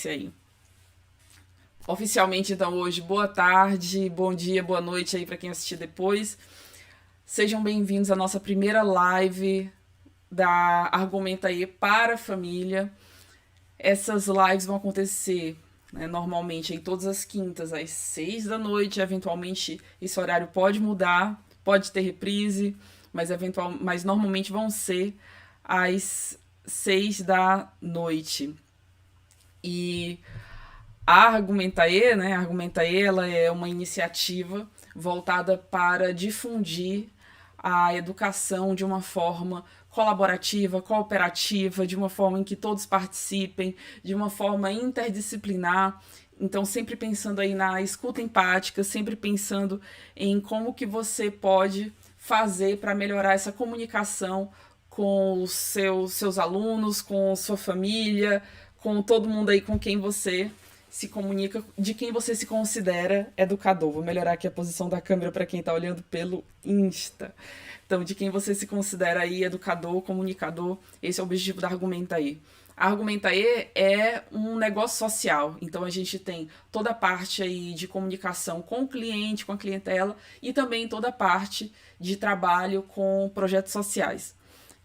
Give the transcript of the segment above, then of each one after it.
acontecer aí. Oficialmente, então, hoje, boa tarde, bom dia, boa noite aí para quem assistir depois. Sejam bem-vindos à nossa primeira live da Argumenta aí para a família. Essas lives vão acontecer, né, normalmente aí todas as quintas às 6 da noite. Eventualmente esse horário pode mudar, pode ter reprise, mas normalmente vão ser às 6 da noite. E a Argumentae, né, a Argumentae, ela é uma iniciativa voltada para difundir a educação de uma forma colaborativa, cooperativa, de uma forma em que todos participem, de uma forma interdisciplinar. Então, sempre pensando aí na escuta empática, sempre pensando em como que você pode fazer para melhorar essa comunicação com os seus alunos, com sua família, com todo mundo aí com quem você se comunica, de quem você se considera educador. Vou melhorar aqui a posição da câmera para quem está olhando pelo Insta. Então, de quem você se considera aí educador, comunicador, esse é o objetivo da Argumenta aí. A Argumenta aí é um negócio social, então a gente tem toda a parte aí de comunicação com o cliente, com a clientela, e também toda a parte de trabalho com projetos sociais.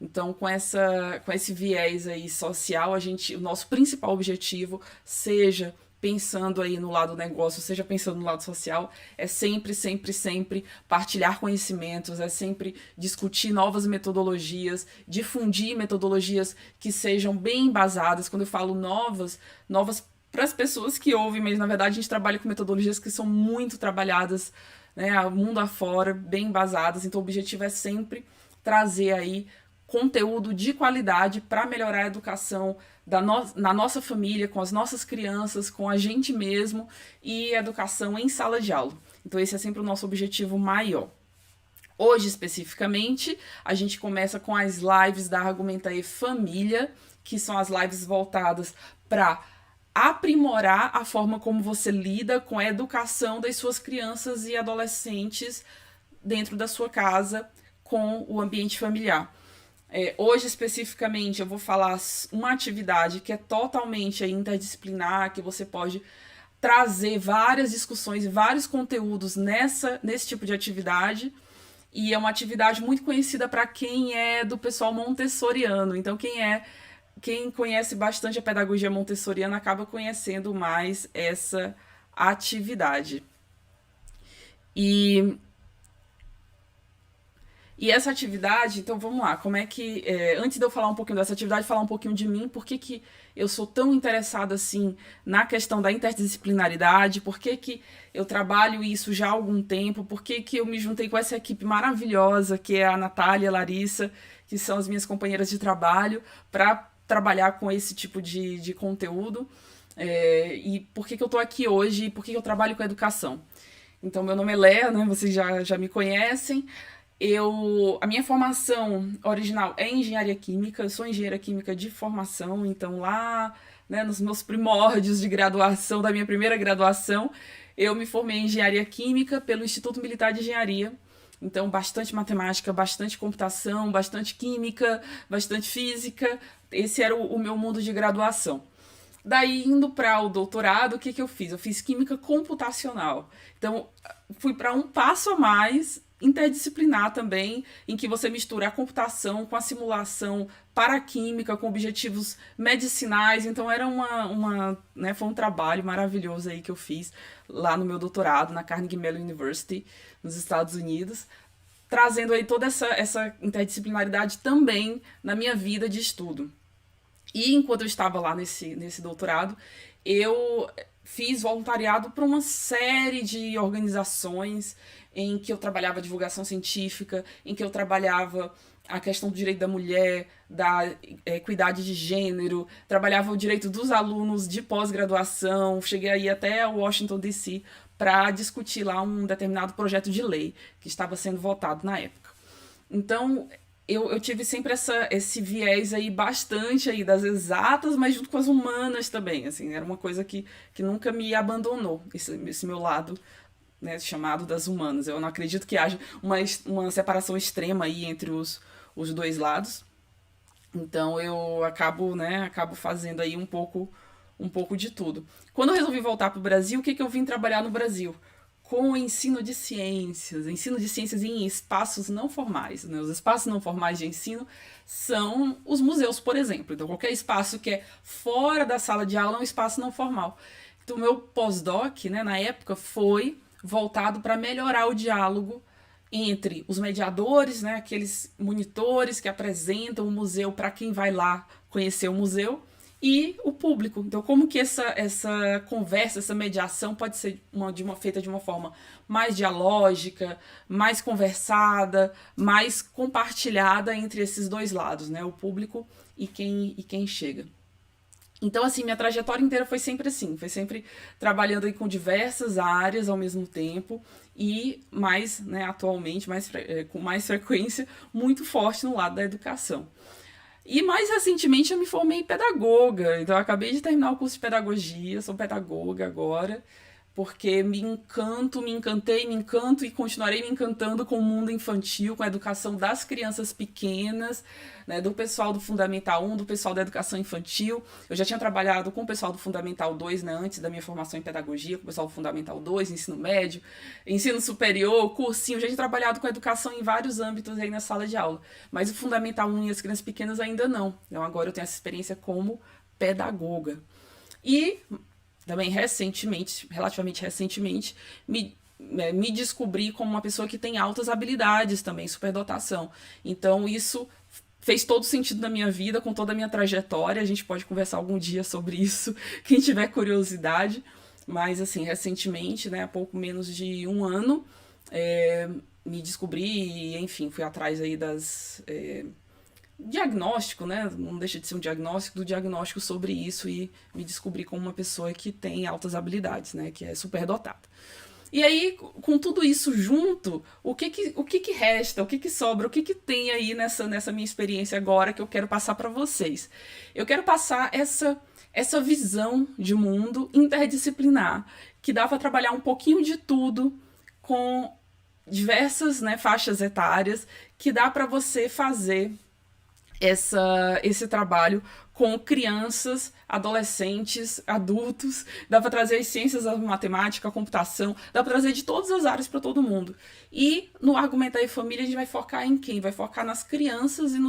Então, com esse viés aí social, o nosso principal objetivo, seja pensando aí no lado do negócio, seja pensando no lado social, é sempre, sempre, sempre partilhar conhecimentos, é sempre discutir novas metodologias, difundir metodologias que sejam bem embasadas. Quando eu falo novas para as pessoas que ouvem, mas na verdade a gente trabalha com metodologias que são muito trabalhadas, né, mundo afora, bem embasadas. Então o objetivo é sempre trazer aí conteúdo de qualidade para melhorar a educação na nossa família, com as nossas crianças, com a gente mesmo, e educação em sala de aula. Então esse é sempre o nosso objetivo maior. Hoje, especificamente, a gente começa com as lives da Argumenta aí Família, que são as lives voltadas para aprimorar a forma como você lida com a educação das suas crianças e adolescentes dentro da sua casa com o ambiente familiar. Hoje, especificamente, eu vou falar uma atividade que é totalmente interdisciplinar, que você pode trazer várias discussões, vários conteúdos nesse tipo de atividade. E é uma atividade muito conhecida para quem é do pessoal montessoriano. Então, quem conhece bastante a pedagogia montessoriana acaba conhecendo mais essa atividade. E essa atividade, então vamos lá, como é que... antes de eu falar um pouquinho dessa atividade, falar um pouquinho de mim, por que eu sou tão interessada assim na questão da interdisciplinaridade, por que eu trabalho isso já há algum tempo, por que eu me juntei com essa equipe maravilhosa, que é a Natália e a Larissa, que são as minhas companheiras de trabalho, para trabalhar com esse tipo de conteúdo, e por que eu estou aqui hoje, e por que eu trabalho com educação. Então, meu nome é Léa, né, vocês já me conhecem. A minha formação original é engenharia química, eu sou engenheira química de formação, então lá, né, nos meus primórdios de graduação, da minha primeira graduação, eu me formei em engenharia química pelo Instituto Militar de Engenharia. Então, bastante matemática, bastante computação, bastante química, bastante física. Esse era o meu mundo de graduação. Daí, indo para o doutorado, o que eu fiz? Eu fiz química computacional. Então, fui para um passo a mais, interdisciplinar também, em que você mistura a computação com a simulação para a química, com objetivos medicinais. Então, era né, foi um trabalho maravilhoso aí que eu fiz lá no meu doutorado, na Carnegie Mellon University, nos Estados Unidos, trazendo aí toda essa interdisciplinaridade também na minha vida de estudo. E enquanto eu estava lá nesse doutorado, eu fiz voluntariado para uma série de organizações em que eu trabalhava divulgação científica, em que eu trabalhava a questão do direito da mulher, da equidade de gênero, trabalhava o direito dos alunos de pós-graduação, cheguei aí até Washington, D.C., para discutir lá um determinado projeto de lei que estava sendo votado na época. Então, eu tive sempre esse viés aí bastante aí das exatas, mas junto com as humanas também, assim, era uma coisa que nunca me abandonou, esse meu lado, né, chamado das humanas. Eu não acredito que haja uma separação extrema aí entre os dois lados. Então eu acabo fazendo aí um pouco um pouco de tudo. Quando eu resolvi voltar para o Brasil, o que eu vim trabalhar no Brasil? Com o ensino de ciências em espaços não formais. Né? Os espaços não formais de ensino são os museus, por exemplo. Então, qualquer espaço que é fora da sala de aula é um espaço não formal. Então, o meu pós-doc, né, na época, foi voltado para melhorar o diálogo entre os mediadores, né, aqueles monitores que apresentam o museu para quem vai lá conhecer o museu, e o público. Então, como que essa conversa, essa mediação pode ser feita de uma forma mais dialógica, mais conversada, mais compartilhada entre esses dois lados, né? O público e quem chega. Então, assim, minha trajetória inteira foi sempre assim, foi sempre trabalhando aí com diversas áreas ao mesmo tempo e mais, né, atualmente, com mais frequência, muito forte no lado da educação. E mais recentemente eu me formei em pedagoga, então eu acabei de terminar o curso de pedagogia, sou pedagoga agora, porque me encantei, me encanto e continuarei me encantando com o mundo infantil, com a educação das crianças pequenas, né, do pessoal do Fundamental 1, do pessoal da educação infantil. Eu já tinha trabalhado com o pessoal do Fundamental 2, né, antes da minha formação em pedagogia, com o pessoal do Fundamental 2, ensino médio, ensino superior, cursinho. Eu já tinha trabalhado com educação em vários âmbitos aí na sala de aula, mas o Fundamental 1 e as crianças pequenas ainda não. Então agora eu tenho essa experiência como pedagoga. E também relativamente recentemente, me descobri como uma pessoa que tem altas habilidades também, superdotação. Então isso fez todo sentido na minha vida, com toda a minha trajetória. A gente pode conversar algum dia sobre isso, quem tiver curiosidade. Mas, assim, recentemente, né, há pouco menos de um ano, me descobri e, enfim, fui atrás aí das... diagnóstico, né? Não deixa de ser um diagnóstico, do diagnóstico sobre isso, e me descobri como uma pessoa que tem altas habilidades, né? Que é superdotada. E aí, com tudo isso junto, o que resta, o que sobra, o que tem aí nessa minha experiência agora que eu quero passar para vocês? Eu quero passar essa visão de mundo interdisciplinar, que dá para trabalhar um pouquinho de tudo com diversas, né, faixas etárias, que dá para você fazer esse trabalho com crianças, adolescentes, adultos. Dá para trazer as ciências, a matemática, a computação, dá para trazer de todas as áreas para todo mundo. E no Argumentar em Família a gente vai focar em quem? Vai focar nas crianças e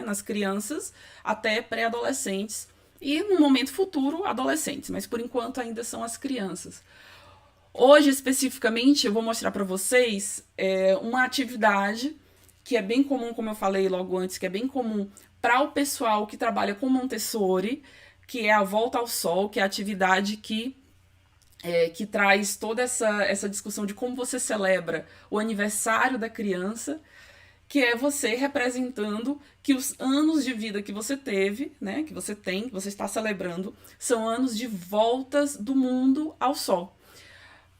nas crianças até pré-adolescentes e no momento futuro adolescentes, mas por enquanto ainda são as crianças. Hoje especificamente eu vou mostrar para vocês uma atividade que é bem comum, como eu falei logo antes, que é bem comum para o pessoal que trabalha com Montessori, que é a Volta ao Sol, que é a atividade que traz toda essa discussão de como você celebra o aniversário da criança, que é você representando que os anos de vida que você teve, né, que você está celebrando, são anos de voltas do mundo ao Sol.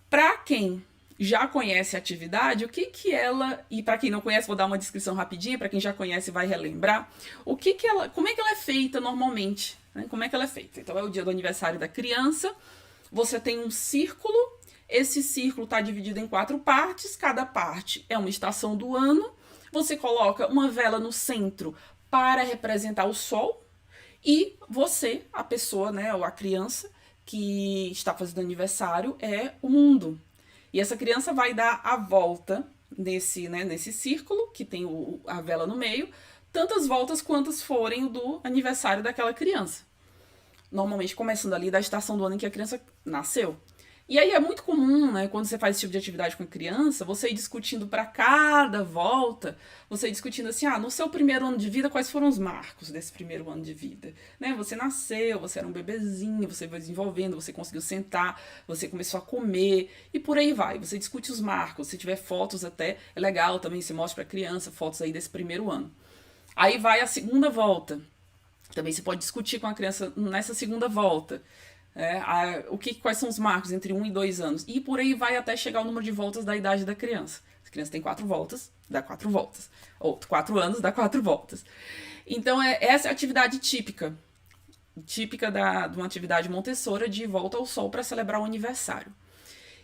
Para quem já conhece a atividade, o que ela, e para quem não conhece, vou dar uma descrição rapidinha, para quem já conhece vai relembrar, como é que ela é feita normalmente, né? Como é que ela é feita? Então é o dia do aniversário da criança, você tem um círculo, esse círculo está dividido em 4 partes, cada parte é uma estação do ano, você coloca uma vela no centro para representar o sol, e você, a pessoa, né, ou a criança que está fazendo aniversário, é o mundo. E essa criança vai dar a volta nesse círculo, que tem a vela no meio, tantas voltas quantas forem o do aniversário daquela criança. Normalmente começando ali da estação do ano em que a criança nasceu. E aí é muito comum, né, quando você faz esse tipo de atividade com a criança, você ir discutindo para cada volta, você ir discutindo assim, no seu primeiro ano de vida, quais foram os marcos desse primeiro ano de vida? Né? Você nasceu, você era um bebezinho, você foi desenvolvendo, você conseguiu sentar, você começou a comer, e por aí vai. Você discute os marcos, se tiver fotos até, é legal também, você mostra para a criança fotos aí desse primeiro ano. Aí vai a segunda volta. Também você pode discutir com a criança nessa segunda volta. Quais são os marcos entre 1 e 2 anos. E por aí vai até chegar o número de voltas da idade da criança. Se a criança tem 4 voltas, dá 4 voltas. Ou 4 anos, dá 4 voltas. Então, essa é a atividade típica de uma atividade Montessori de volta ao sol para celebrar o aniversário.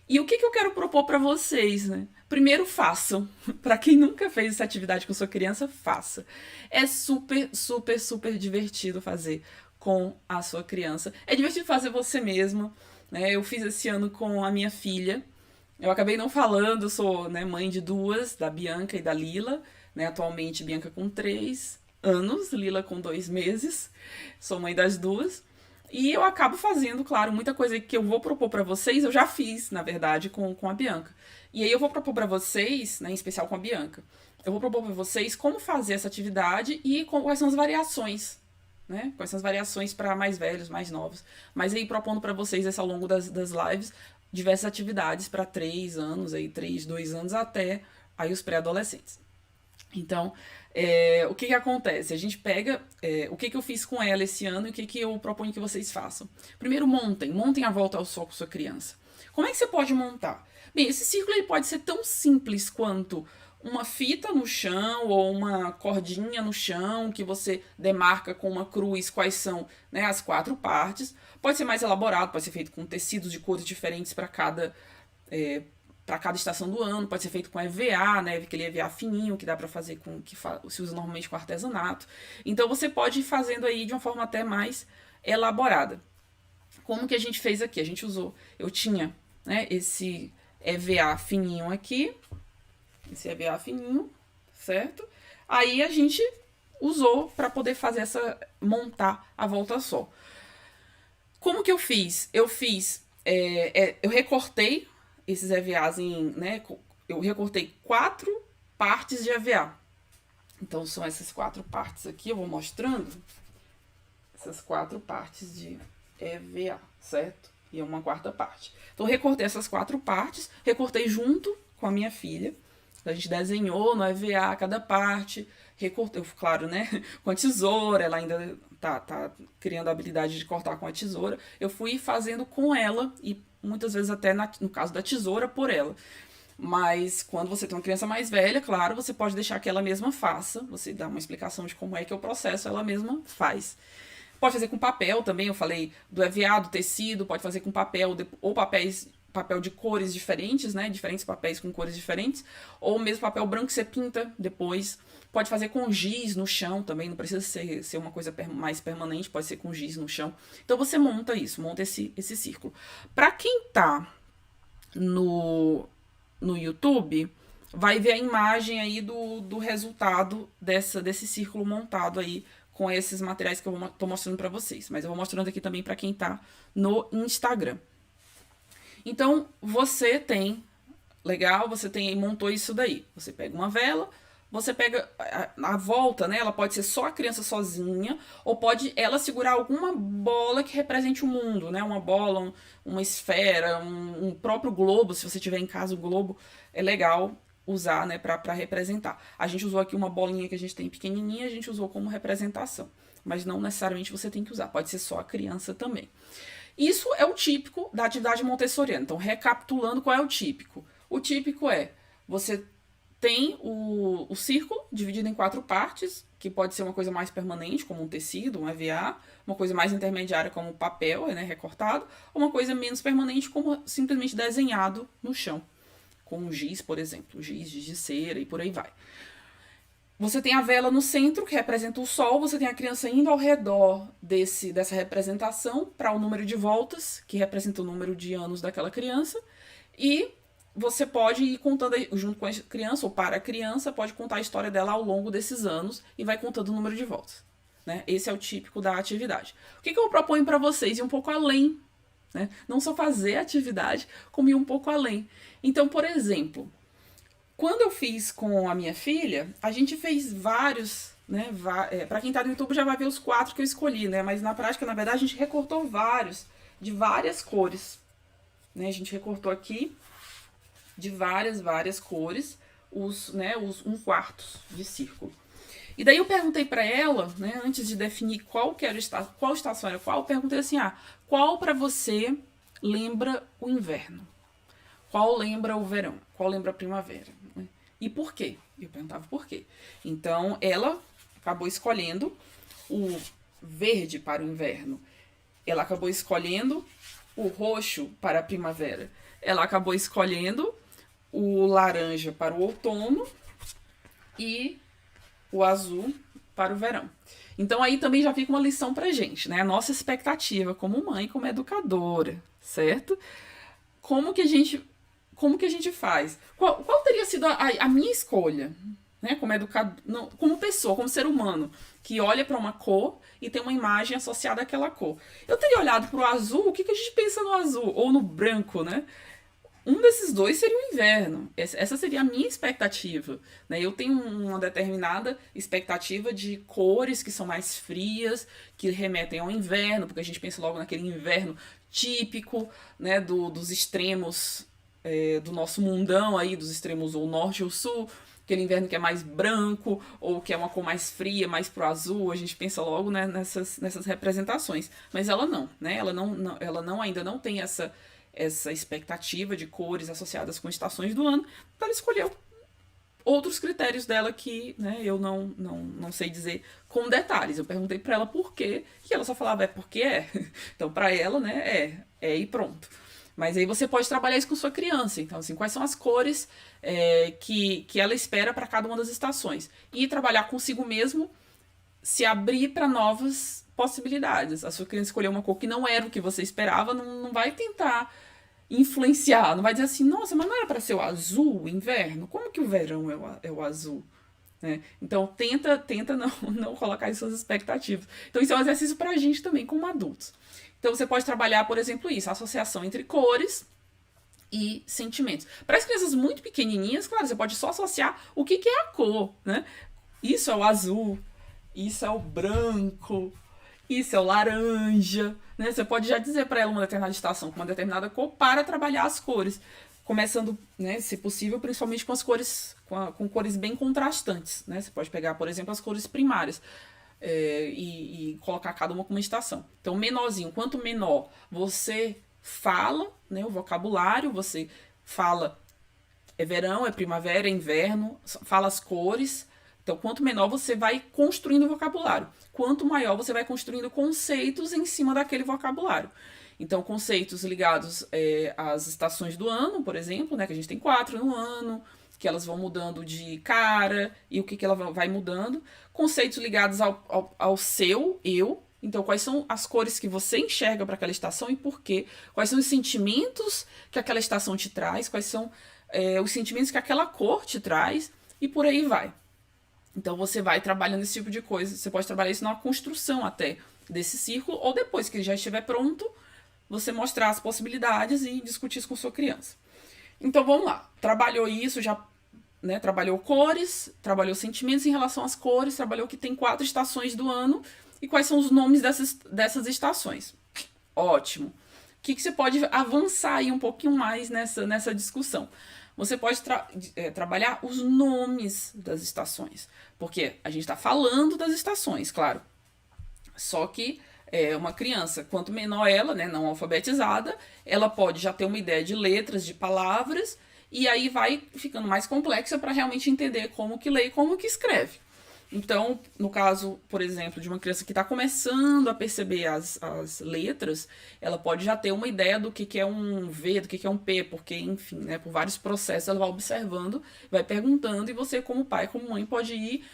E o que eu quero propor para vocês, né? Primeiro, façam. Para quem nunca fez essa atividade com sua criança, faça. É super, super, super divertido fazer. com a sua criança. É divertido fazer você mesma, né? Eu fiz esse ano com a minha filha. Eu acabei não falando, eu sou, né, mãe de duas, da Bianca e da Lila, né? Atualmente Bianca com 3 anos, Lila com 2 meses. Sou mãe das duas. E eu acabo fazendo, claro, muita coisa que eu vou propor para vocês, eu já fiz, na verdade, com a Bianca. E aí eu vou propor para vocês, né, em especial com a Bianca, eu vou propor para vocês como fazer essa atividade e quais são as variações, né? Quais são as variações para mais velhos, mais novos. Mas aí propondo para vocês esse, ao longo das lives, diversas atividades para 3 anos, aí 3, 2 anos até aí os pré-adolescentes. Então, o que acontece? A gente pega o que eu fiz com ela esse ano e o que eu proponho que vocês façam. Primeiro, montem a volta ao sol com sua criança. Como é que você pode montar? Bem, esse círculo ele pode ser tão simples quanto uma fita no chão ou uma cordinha no chão que você demarca com uma cruz quais são, né, as 4 partes. Pode ser mais elaborado, pode ser feito com tecidos de cores diferentes para cada estação do ano, pode ser feito com EVA, né, aquele EVA fininho que dá para fazer com que se usa normalmente com artesanato. Então você pode ir fazendo aí de uma forma até mais elaborada. Como que a gente fez aqui? A gente usou, eu tinha, né, esse EVA fininho aqui, esse EVA fininho, certo? Aí a gente usou para poder fazer montar a volta só. Como que eu fiz? Eu recortei esses EVAs né? Eu recortei 4 partes de EVA. Então são essas 4 partes aqui, eu vou mostrando. Essas 4 partes de EVA, certo? E uma 4ª parte. Então eu recortei essas 4 partes, recortei junto com a minha filha. A gente desenhou no EVA cada parte, recortei, claro, né? Com a tesoura, ela ainda tá criando a habilidade de cortar com a tesoura. Eu fui fazendo com ela e muitas vezes até no caso da tesoura por ela. Mas quando você tem uma criança mais velha, claro, você pode deixar que ela mesma faça. Você dá uma explicação de como é que é o processo, ela mesma faz. Pode fazer com papel também, eu falei do EVA, do tecido, pode fazer com papel ou papel de cores diferentes, né? Diferentes papéis com cores diferentes. Ou mesmo papel branco que você pinta depois. Pode fazer com giz no chão também, não precisa ser uma coisa mais permanente, pode ser com giz no chão. Então você monta isso, monta esse círculo. Para quem tá no YouTube, vai ver a imagem aí do resultado desse círculo montado aí com esses materiais que eu tô mostrando para vocês. Mas eu vou mostrando aqui também para quem tá no Instagram. Então, você montou isso daí. Você pega uma vela, você pega a volta, né? Ela pode ser só a criança sozinha, ou pode ela segurar alguma bola que represente o mundo, né? Uma bola, uma esfera, um próprio globo. Se você tiver em casa o globo, é legal usar, né? Pra representar. A gente usou aqui uma bolinha que a gente tem pequenininha, a gente usou como representação. Mas não necessariamente você tem que usar, pode ser só a criança também. Isso é o típico da atividade montessoriana. Então, recapitulando, qual é o típico? O típico é, você tem o círculo dividido em 4 partes, que pode ser uma coisa mais permanente, como um tecido, um EVA, uma coisa mais intermediária, como o papel, né, recortado, ou uma coisa menos permanente, como simplesmente desenhado no chão, com um giz, por exemplo, giz de cera e por aí vai. Você tem a vela no centro, que representa o sol, você tem a criança indo ao redor dessa representação para o número de voltas, que representa o número de anos daquela criança, e você pode ir contando junto com a criança, ou para a criança, pode contar a história dela ao longo desses anos e vai contando o número de voltas. Né? Esse é o típico da atividade. O que eu proponho para vocês? Ir um pouco além. Né? Não só fazer a atividade, como ir um pouco além. Então, por exemplo, quando eu fiz com a minha filha, a gente fez vários, né? Para quem tá no YouTube já vai ver os 4 que eu escolhi, né? Mas na prática, na verdade, a gente recortou vários, de várias cores. Né? A gente recortou aqui de várias cores, os 1/4 de círculo. E daí eu perguntei para ela, né, antes de definir qual estação era qual, eu perguntei assim, qual para você lembra o inverno? Qual lembra o verão? Qual lembra a primavera? E por quê? Eu perguntava por quê. Então, ela acabou escolhendo o verde para o inverno. Ela acabou escolhendo o roxo para a primavera. Ela acabou escolhendo o laranja para o outono e o azul para o verão. Então aí também já fica uma lição pra gente, né? A nossa expectativa como mãe, como educadora, certo? Como que a gente, como que a gente faz? Qual teria sido a minha escolha, né? Como educador, não, como pessoa, como ser humano, que olha para uma cor e tem uma imagem associada àquela cor. Eu teria olhado para o azul, o que a gente pensa no azul? Ou no branco, né? Um desses dois seria o inverno. Essa seria a minha expectativa. Né? Eu tenho uma determinada expectativa de cores que são mais frias, que remetem ao inverno, porque a gente pensa logo naquele inverno típico, né, dos extremos do nosso mundão aí, dos extremos ou norte ou sul, aquele inverno que é mais branco, ou que é uma cor mais fria, mais pro azul, a gente pensa logo, né, nessas representações. Mas ela não, né? Ela ainda não tem essa expectativa de cores associadas com estações do ano, então ela escolheu outros critérios dela que, né, eu não sei dizer com detalhes. Eu perguntei para ela por quê, e ela só falava, é porque é. Então, para ela, né, e pronto. Mas aí você pode trabalhar isso com sua criança. Então, assim, quais são as cores que ela espera para cada uma das estações. E trabalhar consigo mesmo, se abrir para novas possibilidades. A sua criança escolheu uma cor que não era o que você esperava, não vai tentar influenciar, não vai dizer assim, nossa, mas não era para ser o azul, o inverno? Como que o verão é o azul? Né? Então tenta não colocar em suas expectativas. Então isso é um exercício para a gente também, como adultos. Então você pode trabalhar, por exemplo, isso, a associação entre cores e sentimentos. Para as crianças muito pequenininhas, claro, você pode só associar o que é a cor, né? Isso é o azul, isso é o branco, isso é o laranja, né? Você pode já dizer para ela uma determinada estação com uma determinada cor para trabalhar as cores, começando, né, se possível, principalmente com as cores, com cores bem contrastantes, né? Você pode pegar, por exemplo, as cores primárias e colocar cada uma com uma estação. Então, menorzinho, quanto menor você fala, né, o vocabulário, você fala é verão, é primavera, é inverno, fala as cores. Então, quanto menor você vai construindo o vocabulário, quanto maior você vai construindo conceitos em cima daquele vocabulário. Então, conceitos ligados às estações do ano, por exemplo, né, que a gente tem 4 no ano, que elas vão mudando de cara e o que ela vai mudando. Conceitos ligados ao seu eu. Então, quais são as cores que você enxerga para aquela estação e por quê? Quais são os sentimentos que aquela estação te traz? Quais são os sentimentos que aquela cor te traz? E por aí vai. Então você vai trabalhando esse tipo de coisa. Você pode trabalhar isso na construção até desse círculo, ou depois que ele já estiver pronto, você mostrar as possibilidades e discutir isso com sua criança. Então vamos lá. Trabalhou isso, já, né, trabalhou cores, trabalhou sentimentos em relação às cores, trabalhou que tem 4 estações do ano e quais são os nomes dessas estações. Ótimo. O que você pode avançar aí um pouquinho mais nessa discussão? Você pode trabalhar os nomes das estações. Porque a gente está falando das estações, claro. Só que uma criança, quanto menor ela, né, não alfabetizada, ela pode já ter uma ideia de letras, de palavras, e aí vai ficando mais complexa para realmente entender como que lê e como que escreve. Então, no caso, por exemplo, de uma criança que está começando a perceber as letras, ela pode já ter uma ideia do que é um V, do que é um P, porque, enfim, né, por vários processos ela vai observando, vai perguntando, e você, como pai, como mãe, pode ir,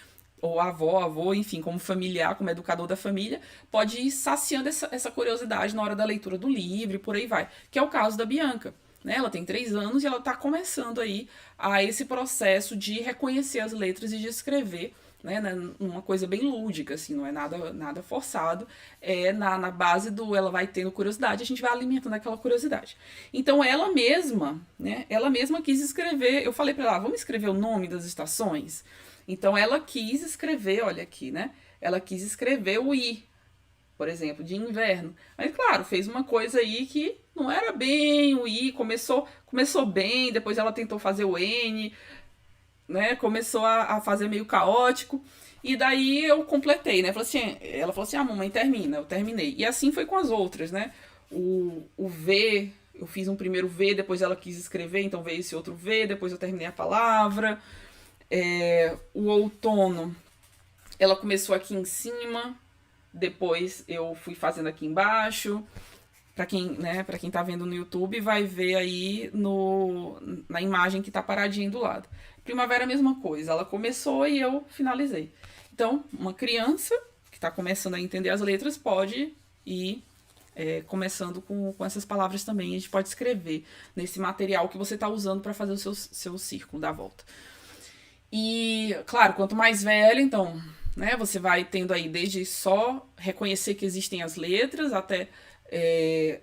ou avô, enfim, como familiar, como educador da família, pode ir saciando essa curiosidade na hora da leitura do livro e por aí vai. Que é o caso da Bianca. Né? Ela tem 3 anos e ela está começando aí a esse processo de reconhecer as letras e de escrever, né, uma coisa bem lúdica, assim, não é nada forçado, na base do ela vai tendo curiosidade, a gente vai alimentando aquela curiosidade. Então ela mesma quis escrever, eu falei para ela, vamos escrever o nome das estações? Então ela quis escrever, olha aqui, né, ela quis escrever o I, por exemplo, de inverno. Mas claro, fez uma coisa aí que não era bem o I, começou bem, depois ela tentou fazer o N, né, começou a fazer meio caótico, e daí eu completei, né, ela falou assim, mamãe, termina, eu terminei, e assim foi com as outras, né, o V, eu fiz um primeiro V, depois ela quis escrever, então veio esse outro V, depois eu terminei a palavra, o outono, ela começou aqui em cima, depois eu fui fazendo aqui embaixo. Para quem tá vendo no YouTube, vai ver aí na imagem que tá paradinha do lado. Primavera, a mesma coisa. Ela começou e eu finalizei. Então, uma criança está começando a entender as letras pode ir começando com essas palavras também. A gente pode escrever nesse material que você está usando para fazer o seu círculo da volta. E, claro, quanto mais velho, então, né, você vai tendo aí desde só reconhecer que existem as letras, até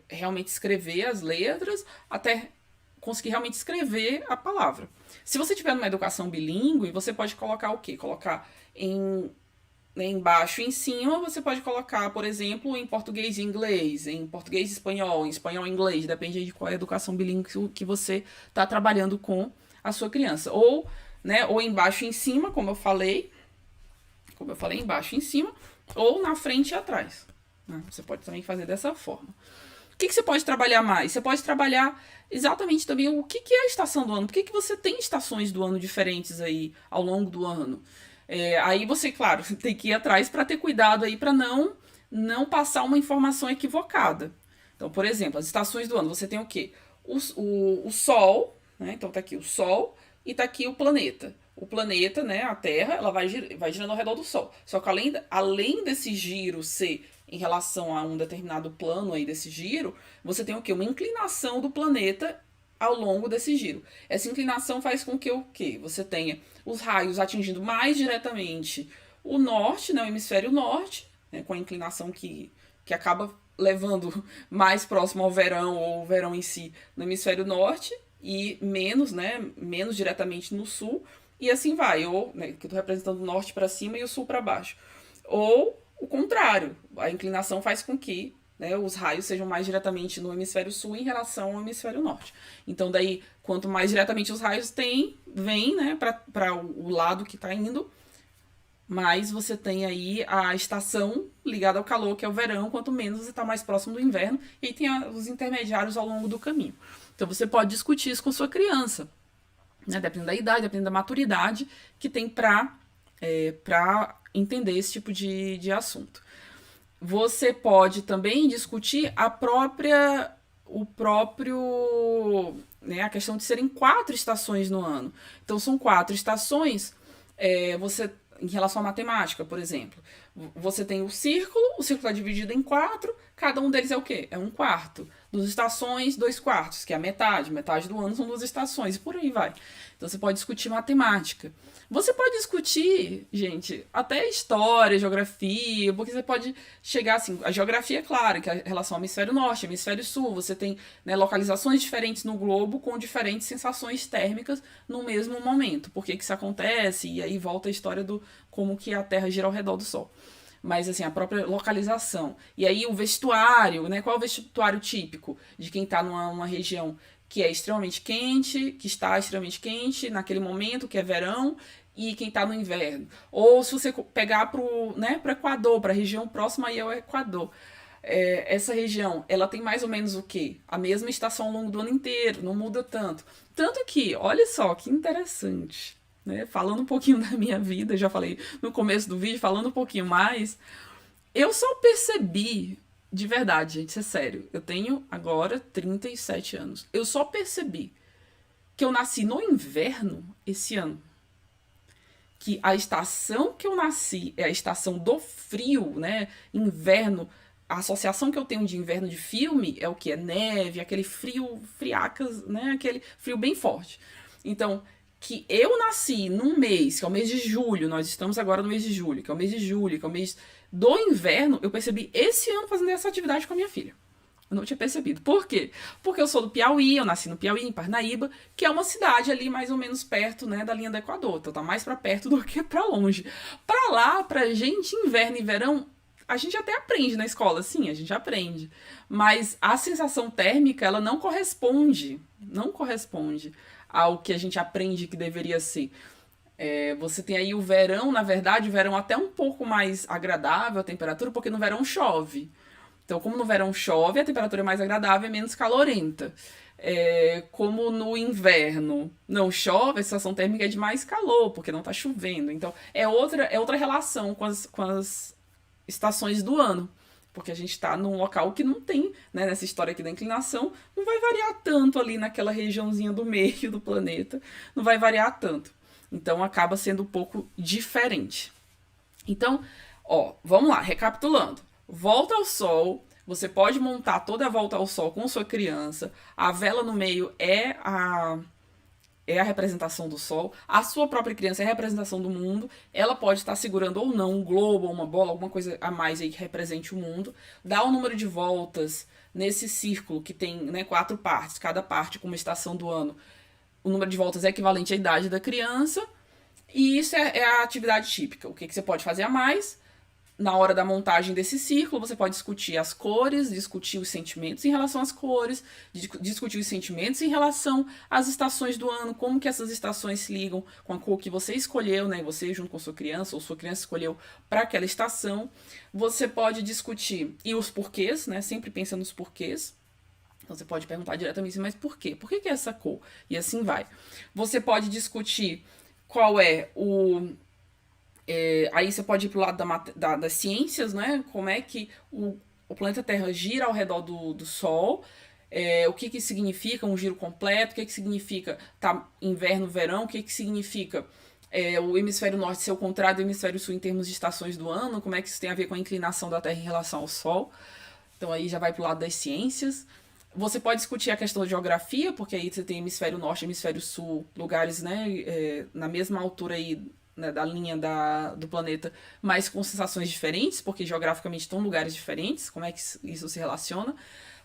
realmente escrever as letras, até conseguir realmente escrever a palavra. Se você tiver numa educação bilíngue, você pode colocar o quê? Colocar embaixo e em cima, você pode colocar, por exemplo, em português e inglês, em português e espanhol, em espanhol e inglês, depende de qual é a educação bilíngue que você está trabalhando com a sua criança. Ou embaixo e em cima, como eu falei embaixo e em cima, ou na frente e atrás. Né? Você pode também fazer dessa forma. O que você pode trabalhar mais? Você pode trabalhar exatamente também o que é a estação do ano. Por que você tem estações do ano diferentes aí ao longo do ano? Aí você, claro, tem que ir atrás para ter cuidado aí para não passar uma informação equivocada. Então, por exemplo, as estações do ano, você tem o quê? O Sol, né? Então tá aqui o Sol e tá aqui o planeta. O planeta, né, a Terra, ela vai girando ao redor do Sol. Só que além desse giro ser em relação a um determinado plano aí desse giro, você tem o quê? Uma inclinação do planeta ao longo desse giro. Essa inclinação faz com que o quê? Você tenha os raios atingindo mais diretamente o norte, né, o hemisfério norte, né, com a inclinação que acaba levando mais próximo ao verão, ou o verão em si, no hemisfério norte, e menos diretamente no sul, e assim vai, ou, né, que eu tô representando o norte para cima e o sul para baixo. Ou o contrário, a inclinação faz com que, né, os raios sejam mais diretamente no hemisfério sul em relação ao hemisfério norte. Então, daí, quanto mais diretamente os raios vêm, né, para o lado que está indo, mais você tem aí a estação ligada ao calor, que é o verão, quanto menos você está mais próximo do inverno, e aí tem os intermediários ao longo do caminho. Então, você pode discutir isso com sua criança, né, dependendo da idade, dependendo da maturidade que tem para entender esse tipo de assunto. Você pode também discutir a questão de serem 4 estações no ano. Então, são 4 estações, em relação à matemática, por exemplo. Você tem o círculo é dividido em 4, cada um deles é o quê? É 1/4. 2 estações, 2/4, que é a metade do ano são 2 estações, e por aí vai. Então você pode discutir matemática. Você pode discutir, gente, até história, geografia, porque você pode chegar assim, a geografia, claro, que é a relação ao hemisfério norte, hemisfério sul, você tem, né, localizações diferentes no globo com diferentes sensações térmicas no mesmo momento. Por que isso acontece? E aí volta a história do como que a Terra gira ao redor do Sol. Mas, assim, a própria localização. E aí o vestuário, né? Qual é o vestuário típico de quem está numa região que é extremamente quente, que está extremamente quente naquele momento, que é verão, e quem está no inverno. Ou se você pegar para o Equador, para a região próxima aí ao Equador. Essa região, ela tem mais ou menos o quê? A mesma estação ao longo do ano inteiro, não muda tanto. Tanto que, olha só, que interessante, né? Falando um pouquinho da minha vida, já falei no começo do vídeo, falando um pouquinho mais, eu só percebi, de verdade, gente, isso é sério, eu tenho agora 37 anos, eu só percebi que eu nasci no inverno esse ano. Que a estação que eu nasci é a estação do frio, né? Inverno, a associação que eu tenho de inverno de filme é o que? É neve, aquele frio, friacas, né? Aquele frio bem forte. Então, que eu nasci num mês, que é o mês de julho, nós estamos agora no mês de julho, que é o mês de julho, que é o mês do inverno, eu percebi esse ano fazendo essa atividade com a minha filha. Eu não tinha percebido. Por quê? Porque eu sou do Piauí, eu nasci no Piauí, em Parnaíba, que é uma cidade ali mais ou menos perto, né, da linha do Equador. Então tá mais pra perto do que pra longe. Pra lá, pra gente, inverno e verão, a gente até aprende na escola, sim, a gente aprende. Mas a sensação térmica, ela não corresponde ao que a gente aprende que deveria ser. Você tem aí o verão, na verdade, o verão até um pouco mais agradável a temperatura, porque no verão chove. Então, como no verão chove, a temperatura é mais agradável e menos calorenta. Como no inverno não chove, a sensação térmica é de mais calor, porque não está chovendo. Então, é outra relação com as estações do ano. Porque a gente está num local que não tem, né, nessa história aqui da inclinação, não vai variar tanto ali naquela regiãozinha do meio do planeta, não vai variar tanto. Então, acaba sendo um pouco diferente. Então, Ó, vamos lá, recapitulando. Volta ao sol, você pode montar toda a volta ao sol com sua criança. A vela no meio é a representação do sol. A sua própria criança é a representação do mundo. Ela pode estar segurando ou não um globo ou uma bola, alguma coisa a mais aí que represente o mundo. Dá o número de voltas nesse círculo que tem, né, 4 partes, cada parte com uma estação do ano. O número de voltas é equivalente à idade da criança. E isso é a atividade típica. O que você pode fazer a mais? Na hora da montagem desse círculo, você pode discutir as cores, discutir os sentimentos em relação às cores, discutir os sentimentos em relação às estações do ano, como que essas estações se ligam com a cor que você escolheu, né? Você junto com sua criança, ou sua criança escolheu para aquela estação. Você pode discutir e os porquês, né? Sempre pensa nos porquês. Então você pode perguntar diretamente, mas por quê? Por que é essa cor? E assim vai. Você pode discutir qual é aí você pode ir pro lado das ciências, né? Como é que o planeta Terra gira ao redor do Sol, o que significa um giro completo, o que significa inverno, verão, o que significa o hemisfério norte ser o contrário do hemisfério sul em termos de estações do ano, como é que isso tem a ver com a inclinação da Terra em relação ao Sol. Então aí já vai pro lado das ciências. Você pode discutir a questão da geografia, porque aí você tem hemisfério norte e hemisfério sul, lugares, né, na mesma altura aí, né, da linha do planeta, mas com sensações diferentes, porque geograficamente estão em lugares diferentes, como é que isso se relaciona.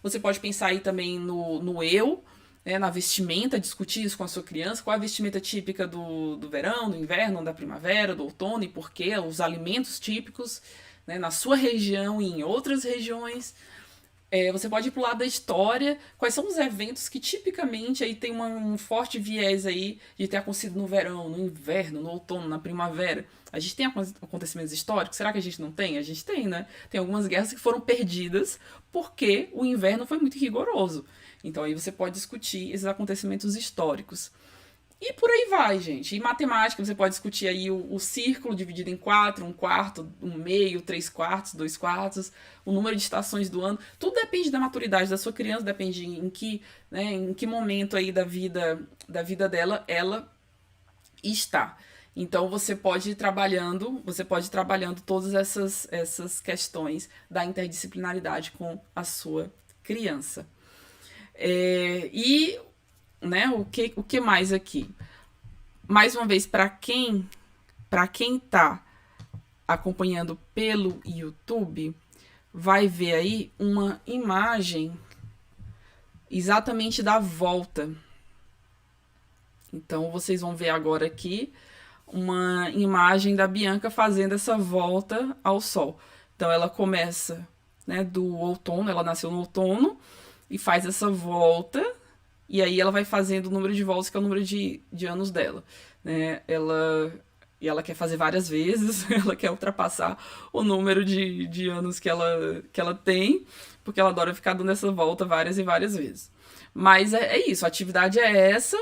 Você pode pensar aí também no eu, né, na vestimenta, discutir isso com a sua criança, qual é a vestimenta típica do verão, do inverno, da primavera, do outono e por quê, os alimentos típicos, né, na sua região e em outras regiões. Você pode ir pro lado da história, quais são os eventos que tipicamente aí tem um forte viés aí de ter acontecido no verão, no inverno, no outono, na primavera. A gente tem acontecimentos históricos? Será que a gente não tem? A gente tem, né? Tem algumas guerras que foram perdidas porque o inverno foi muito rigoroso. Então aí você pode discutir esses acontecimentos históricos. E por aí vai, gente. Em matemática, você pode discutir aí o círculo dividido em 4, 1/4, 1/2, 3/4, 2/4, o número de estações do ano. Tudo depende da maturidade da sua criança, depende em que momento aí da vida dela ela está. Então você pode ir trabalhando todas essas questões da interdisciplinaridade com a sua criança. Né, o que mais aqui? Mais uma vez, para quem tá acompanhando pelo YouTube, vai ver aí uma imagem exatamente da volta. Então, vocês vão ver agora aqui uma imagem da Bianca fazendo essa volta ao Sol. Então, ela começa, né, do outono, ela nasceu no outono, e faz essa volta. E aí ela vai fazendo o número de voltas, que é o número de anos dela, né? Ela quer fazer várias vezes, ela quer ultrapassar o número de anos que ela tem, porque ela adora ficar dando essa volta várias e várias vezes. Mas é isso, a atividade é essa,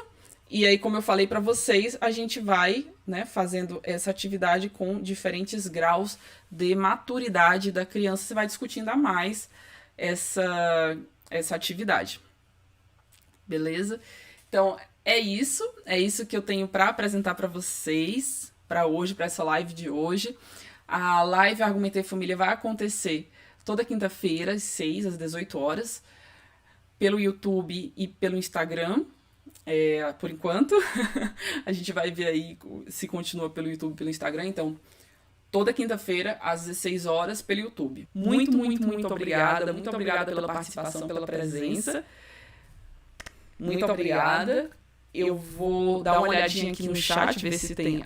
e aí, como eu falei para vocês, a gente vai, né, fazendo essa atividade com diferentes graus de maturidade da criança, você vai discutindo a mais essa atividade. Beleza? Então, é isso que eu tenho para apresentar para vocês, para hoje, para essa live de hoje. A live Argumentei Família vai acontecer toda quinta-feira, às 6, às 18 horas, pelo YouTube e pelo Instagram, por enquanto. A gente vai ver aí se continua pelo YouTube e pelo Instagram, então, toda quinta-feira, às 16 horas, pelo YouTube. Muito obrigada. Muito obrigada pela participação, pela presença. Muito obrigada. Eu vou dar uma olhadinha aqui no chat, ver se tem